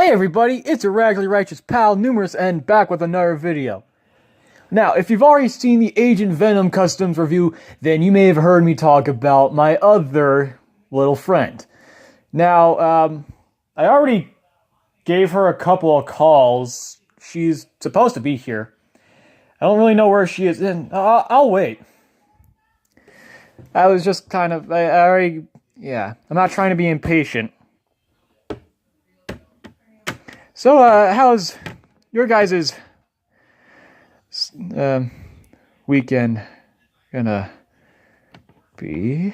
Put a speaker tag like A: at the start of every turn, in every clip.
A: Hey everybody, it's a Raggedy Righteous pal, Numerous, and back with another video. Now, if you've already seen the Agent Venom Customs review, then you may have heard me talk about my other little friend. Now, I already gave her a couple of calls. She's supposed to be here. I don't really know where she is, and I'll wait. I was just kind of, I'm not trying to be impatient. So, how's your guys' weekend gonna be?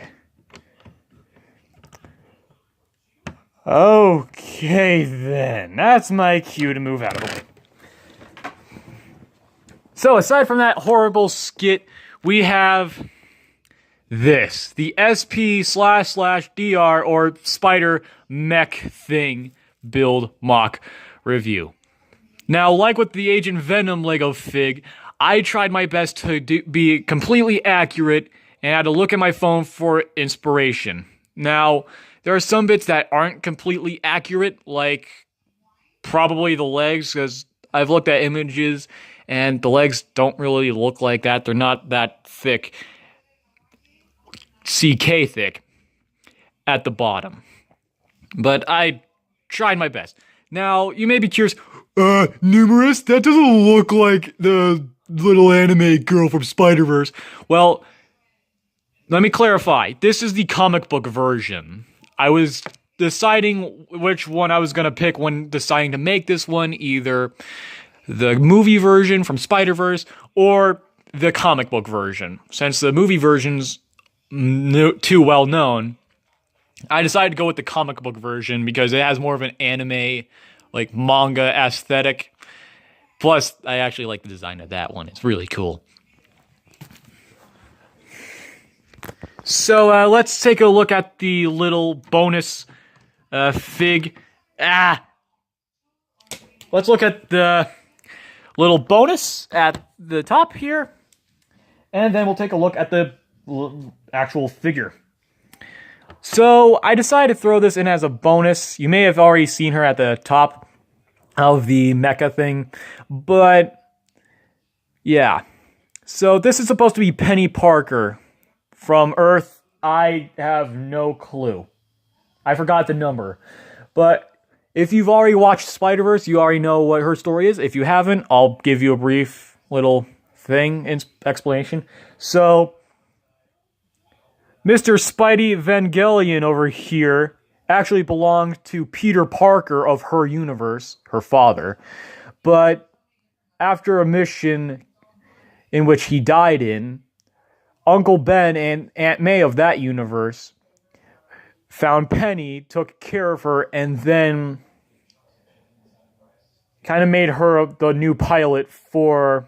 A: Okay, then. That's my cue to move out of the way. So, aside from that horrible skit, we have this. The SP//DR or Spider Mech Thing build mock review. Now, like with the Agent Venom Lego fig, I tried my best to be completely accurate and had to look at my phone for inspiration. Now, there are some bits that aren't completely accurate, like probably the legs, because I've looked at images and the legs don't really look like that. They're not that thick, CK thick, at the bottom. But I tried my best. Now, you may be curious, Numerous, that doesn't look like the little anime girl from Spider-Verse. Well, let me clarify. This is the comic book version. I was deciding which one I was going to pick when deciding to make this one, either the movie version from Spider-Verse or the comic book version. Since the movie version's too well known, I decided to go with the comic book version because it has more of an anime, like manga aesthetic. Plus, I actually like the design of that one. It's really cool. So, let's take a look at the little bonus fig. Let's look at the little bonus at the top here. And then we'll take a look at the actual figure. So, I decided to throw this in as a bonus. You may have already seen her at the top of the mecha thing, but yeah. So, this is supposed to be Penny Parker from Earth. I have no clue. I forgot the number. But if you've already watched Spider-Verse, you already know what her story is. If you haven't, I'll give you a brief little explanation. So, Mr. Spidey Vangelion over here actually belonged to Peter Parker of her universe, her father. But after a mission in which he died in, Uncle Ben and Aunt May of that universe found Penny, took care of her, and then kind of made her the new pilot for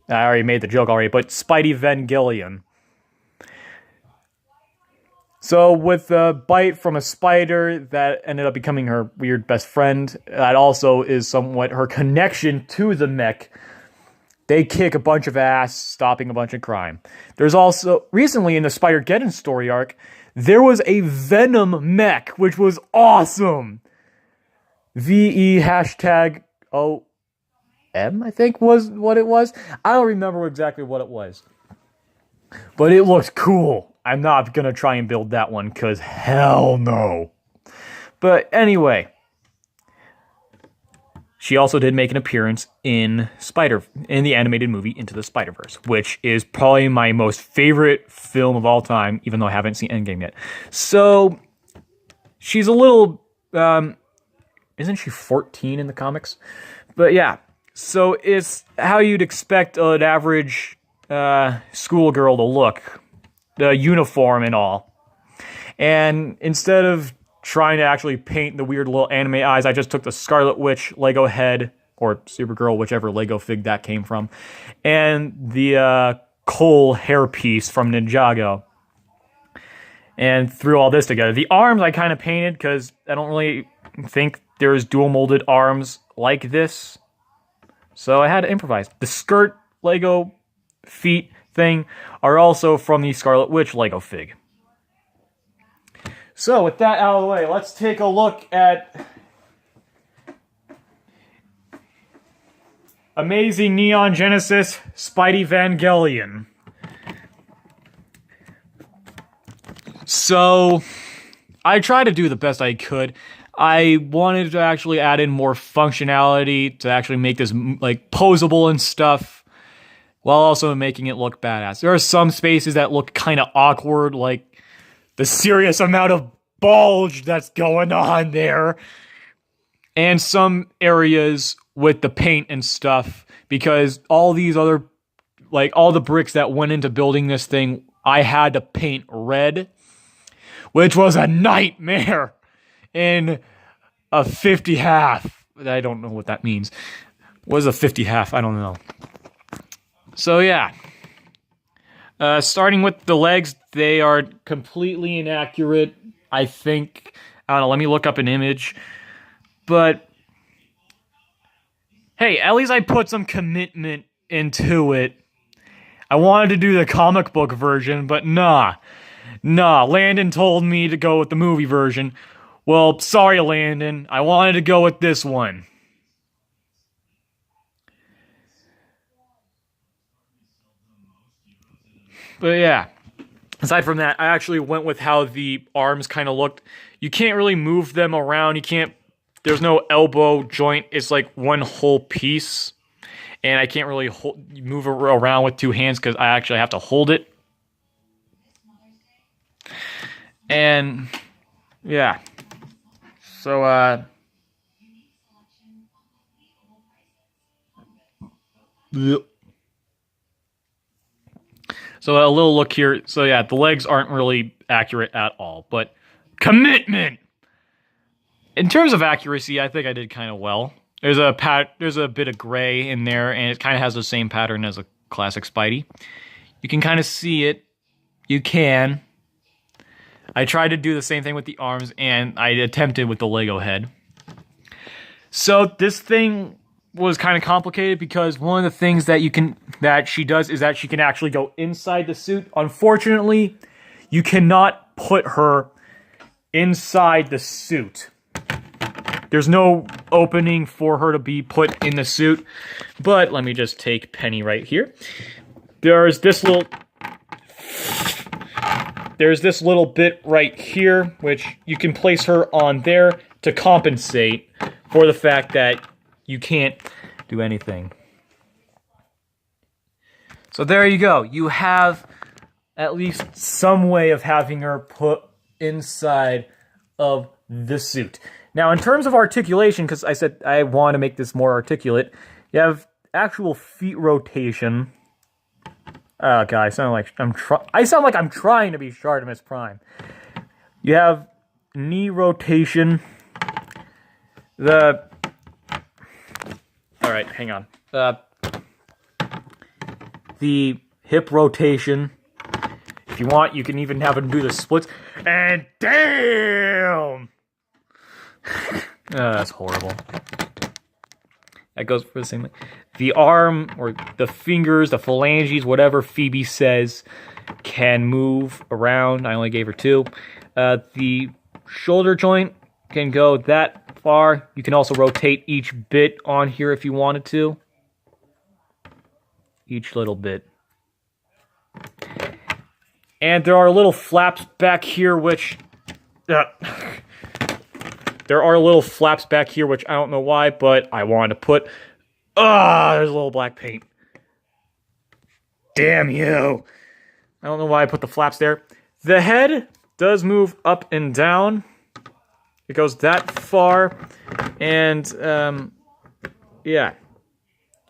A: I already made the joke already, but Spidey Vangelion. So with a bite from a spider that ended up becoming her weird best friend, that also is somewhat her connection to the mech. They kick a bunch of ass, stopping a bunch of crime. There's also, recently in the Spider-Geddon story arc, there was a Venom mech, which was awesome. VE #OM, I think was what it was. I don't remember exactly what it was. But it looked cool. I'm not going to try and build that one, because hell no. But anyway, she also did make an appearance in the animated movie Into the Spider-Verse, which is probably my most favorite film of all time, even though I haven't seen Endgame yet. So, she's a little, isn't she 14 in the comics? But yeah, so it's how you'd expect an average schoolgirl to look, the uniform and all. And instead of trying to actually paint the weird little anime eyes, I just took the Scarlet Witch Lego head, or Supergirl, whichever Lego fig that came from, and the Cole hairpiece from Ninjago, and threw all this together. The arms I kind of painted, because I don't really think there's dual molded arms like this, so I had to improvise. The skirt Lego feet thing are also from the Scarlet Witch Lego fig. So, with that out of the way, let's take a look at Amazing Neon Genesis Spidey Vangelion. So, I tried to do the best I could. I wanted to actually add in more functionality to actually make this like posable and stuff, while also making it look badass. There are some spaces that look kind of awkward, like the serious amount of bulge that's going on there, and some areas with the paint and stuff, because all these other, like all the bricks that went into building this thing, I had to paint red, which was a nightmare in a 50 half. I don't know what that means. What is a 50 half? I don't know. So yeah. Starting with the legs, they are completely inaccurate, I think. I don't know, let me look up an image. But hey, at least I put some commitment into it. I wanted to do the comic book version, but nah, Landon told me to go with the movie version. Well, sorry, Landon, I wanted to go with this one. But yeah, aside from that, I actually went with how the arms kind of looked. You can't really move them around. There's no elbow joint. It's like one whole piece. And I can't really move it around with two hands because I actually have to hold it. And yeah. So, So a little look here. So yeah, the legs aren't really accurate at all, but commitment! In terms of accuracy, I think I did kind of well. There's a bit of gray in there, and it kind of has the same pattern as a classic Spidey. You can kind of see it. You can. I tried to do the same thing with the arms, and I attempted with the Lego head. So this thing was kind of complicated because one of the things that she does is that she can actually go inside the suit. Unfortunately, you cannot put her inside the suit. There's no opening for her to be put in the suit. But let me just take Penny right here. There's this little bit right here, which you can place her on there to compensate for the fact that you can't do anything. So there you go. You have at least some way of having her put inside of the suit. Now, in terms of articulation, because I said I want to make this more articulate, you have actual feet rotation. Oh god, I sound like I'm trying to be Shartimus Prime. You have knee rotation. Alright, hang on. The hip rotation. If you want, you can even have him do the splits. And damn! That's horrible. That goes for the same thing. The arm, or the fingers, the phalanges, whatever Phoebe says, can move around. I only gave her 2. The shoulder joint can go that far. You can also rotate each bit on here if you wanted to. Each little bit. And there are little flaps back here which... there are little flaps back here which I don't know why, but I wanted to put... there's a little black paint. Damn you! I don't know why I put the flaps there. The head does move up and down. It goes that far. And, yeah.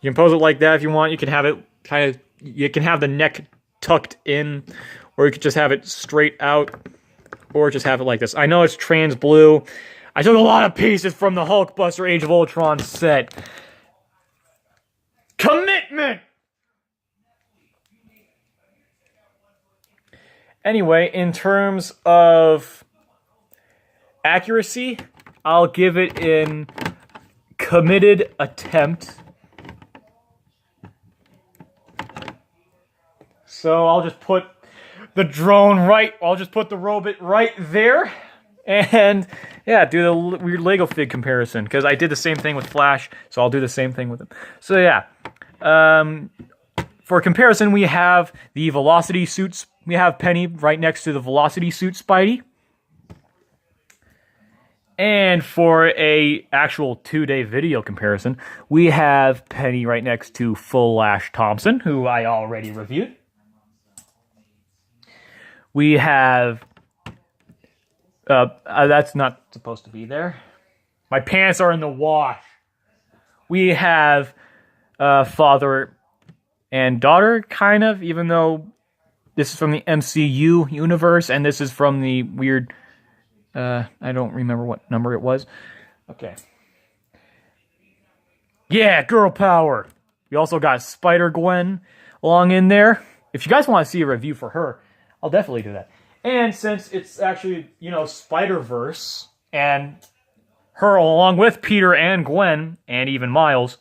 A: You can pose it like that if you want. You can have it kind of... You can have the neck tucked in. Or you could just have it straight out. Or just have it like this. I know it's trans blue. I took a lot of pieces from the Hulkbuster Age of Ultron set. Commitment! Anyway, in terms of accuracy, I'll give it in committed attempt. So I'll just put the drone I'll just put the robot right there. And yeah, do the weird Lego fig comparison, because I did the same thing with Flash, so I'll do the same thing with him. So yeah, for comparison, we have the Velocity suits. We have Penny right next to the Velocity suit Spidey. And for a actual 2-day video comparison, we have Penny right next to Flash Thompson, who I already reviewed. We have... that's not supposed to be there. My pants are in the wash. We have father and daughter, kind of, even though this is from the MCU universe, and this is from the weird... I don't remember what number it was. Okay. Yeah, girl power. We also got Spider-Gwen along in there. If you guys want to see a review for her, I'll definitely do that. And since it's actually, Spider-Verse, and her along with Peter and Gwen, and even Miles,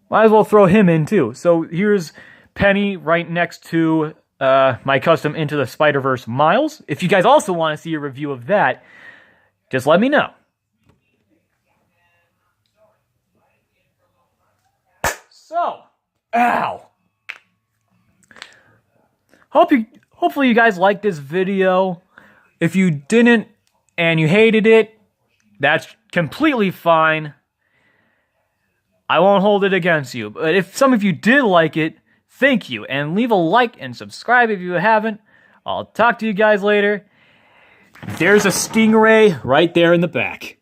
A: might as well throw him in too. So here's Penny right next to my custom Into the Spider-Verse Miles. If you guys also want to see a review of that, just let me know. So, ow. Hopefully you guys liked this video. If you didn't and you hated it, that's completely fine. I won't hold it against you. But if some of you did like it, thank you. And leave a like and subscribe if you haven't. I'll talk to you guys later. There's a stingray right there in the back.